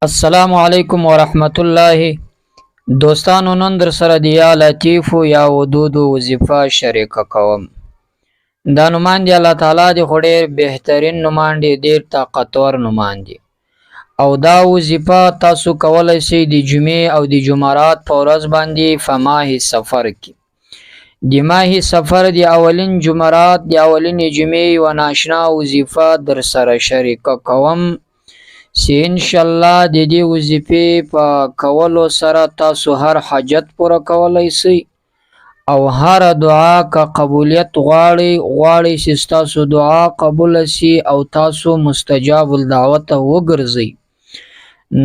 السلام علیکم ورحمت الله. دوستانو نن در سره د یا لطیف یا ودود وظیفه شریکه کوم. دا نومان دی الله تعالی دی خو ډیر بهترین نومان دی، ډیر طاقتور نومان دی. او دا وظیفه تاسو کولای شئ د جمعې او د جمعرات په ورځ باندې په ماه سفر کې. د ماه سفر د اولین جمعرات د اولین جمعې یوه ناشنا وظیفه در سره شریکه کوم چې انشاءالله د دې وظیفې په کولو سره تاسو هر حاجت پوره کولی شئ او هر دعا که قبولیت غواړئ چې ستاسو دعا قبوله شي او تاسو مستجاب الدعوت وګرځئ.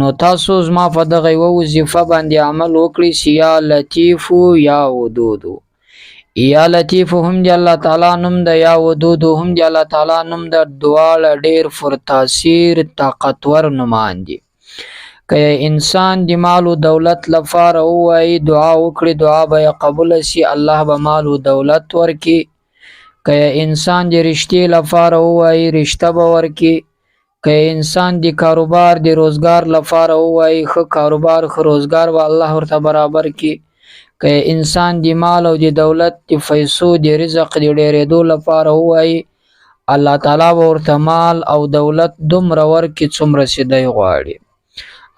نو تاسو زما په دغه یوه وظیفه باندې عمل وکړئ چې یا لطیف یا ودود. یا لطیف هم دی الله تعالی نوم ده، یا ودود هم دی الله تعالی نوم ده. دواړه ډیر پرتاثیر طاقتور نومان دي. که انسان د مال او دولت لپاره ووایي دعا وکړي دعا به قبول شي، الله به مال او دولت ورکړي. که انسان د رشتې لپاره ووایي رشته به ورکړي. که انسان د کاروبار د روزګار لپاره ووایي ښه کاروبار ښه روزګار به الله ورته برابر کړي. که انسان د مال او د دولت د پیسو د رزق د ډیرېدو لپاره ووایي الله تعالی به ورته مال او دولت دومره ورکړي څومره چې دی غواړي.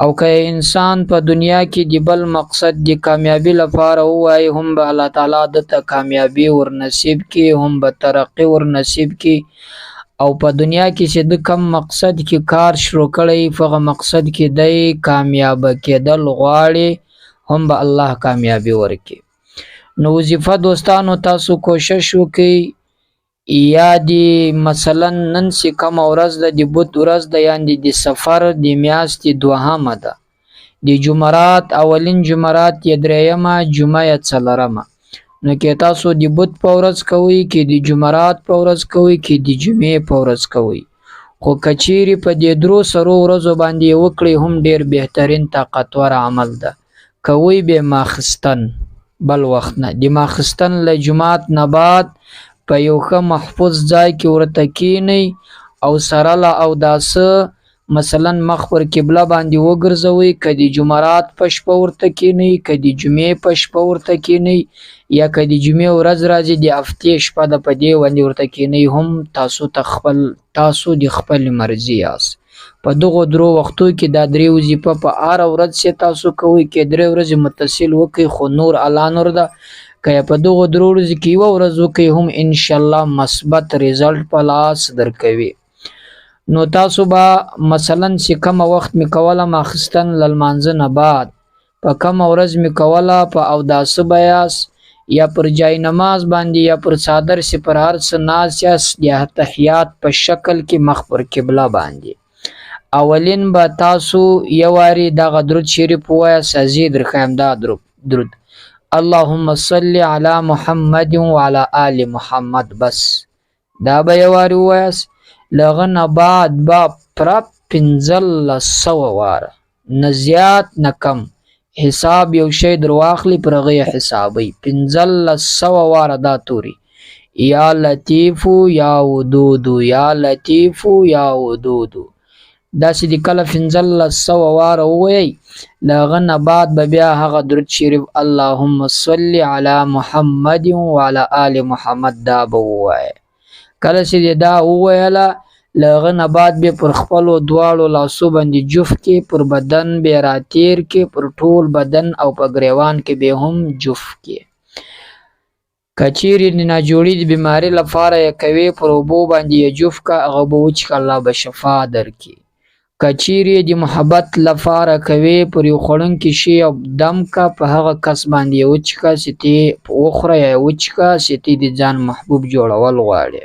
او که انسان په دنیا کې د بل مقصد د کامیابی لپاره ووایي هم به الله تعالی دته کامیابی ورنصیب کړي، هم به ترقی ورنصیب کړي. او په دنیا کې چې د کم مقصد کې کار شروع کړی په هغه مقصد کې دی کامیاب کېدل غواړي هم به الله کامیابی ورکړي. نو وظیفه دوستانو تاسو کوشش وکړئ یا دی مثلا نن چې کومه ورځ ده د بوت ورځ ده یعنې د سفر د میاشتې دوهمه ده، د جمعرات اولین جمعرات یې درېیمه جمعه یې څلرمه. نو که تاسو د بوت په ورځ کوئ که د جمعرات په ورځ کوئ که د جمعې په ورځ کوئ، خو که چیرې په دې درو سرو ورځو باندې وکړئ هم ډېر بهترین طاقتور عمل ده. کوئ به ماخستن بل وخت نه، د ماخستن له جمعات نه بعد په یو ښه محفوظ ځای کې ورته کینئ او سره له اوداسه مثلا مخ پر قبله باندې وګرځوئ. که د جمعرات په شپه ورته کینئ که د جمعې په شپه ورته کینئ یا که د جمعې ورځ راځي د هفتې شپه ده په دې باندې ورته کینئ هم تاسو د خپل مرضي یاست. په دغو درو وختو کې دا درې وظیفه په هره ورځ چې تاسو کوئ کې درې ورځې متصل وکړئ خو نور الله نور ده. که په دغو درو ورځې کې یوه ورځ وکړئ هم انشاءالله مثبت ریزلټ په لاس درکوي. نو تاسو به مثلا چې کومه وخت مې کوله ماخستن له لمانځه نه بعد په کومه ورځ مې کوله په اوداسه به یاست یا پر جای نماز باندې یا پر څادر چې پر هر څه ناست یاست یا تحیات په شکل کې مخ پر قبله باندې اولین به تاسو یو وارې دغه درود شریف ووایاست. زه درښیم دا درود اللهم صل علی محمد وعلى آل محمد، بس دا به یو وارې ووایاست. له هغه نه بعد به پوره 1500 واره نه زیات نه کم حساب یو شی در واخلي پر هغه یې حسابوي 1500 واره دا توري یا لطیف یا ودود یا لطیف یا ودود داسې د کله 1500 واره ووایئ. له هغه نه بعد به بیا هغه درود شریف اللهم صل علی محمد وعلى آل محمد دا به ووایئ. کله چې دا وویله له هغه نه بعد بیا پر خپلو دواړو لاسو باندې جفت کې پر بدن بیا راتیر کې پر ټول بدن او په ګریوان کې بیا هم جفت کې. که چیرې د ناجوړي د بیمارۍ لپاره یې کوې پر اوبو باندې یې جفت که هغه به وچښه الله به شفا درکړي. که چیرې د محبت لپاره کوې پر یو خوړونکي شي او دم که په هغه کس باندې یې وچښه چې ته وخوره یا یې وچښه چې ته د ځان محبوب جوړول غواړې.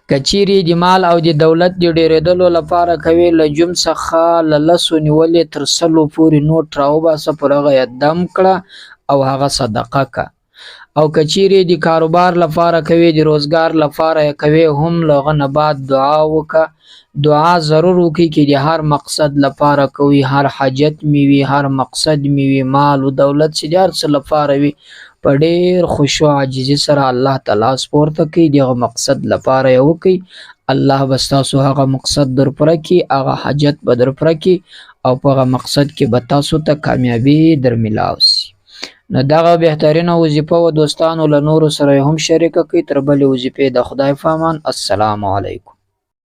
که چیرې د مال او د دولت د ډیرېدلو لپاره کوې له جم څخه له 10 نیولې تر 100 پورې نوټ راوباسه پر هغه یې دم کړه او هغه صدقه که. او که چیرې د کاروبار لپاره کوې د روزګار لپاره یې کوې هم له هغه نه بعد دعا وکړه. دعا ضرور وکړئ چې د هر مقصد لپاره کوئ، هر حاجت مې وي هر مقصد مې وي مال او دولت چې د هر څه لپاره وي په ډېر خشوع عاجزي سره الله تعالی سپورته کوي دغه مقصد لپاره یې وکړئ. الله به ستاسو هغه مقصد در پوره کړي، هغه حاجت به در پوره کړي او په هغه مقصد کې به تاسو ته کامیابي در میلاو سي. نو دغه بهترینه وظیفه و دوستانو له نورو سره هم شریکه کړئ. تر بلې وظیفې د خدای په امان. السلام علیکم.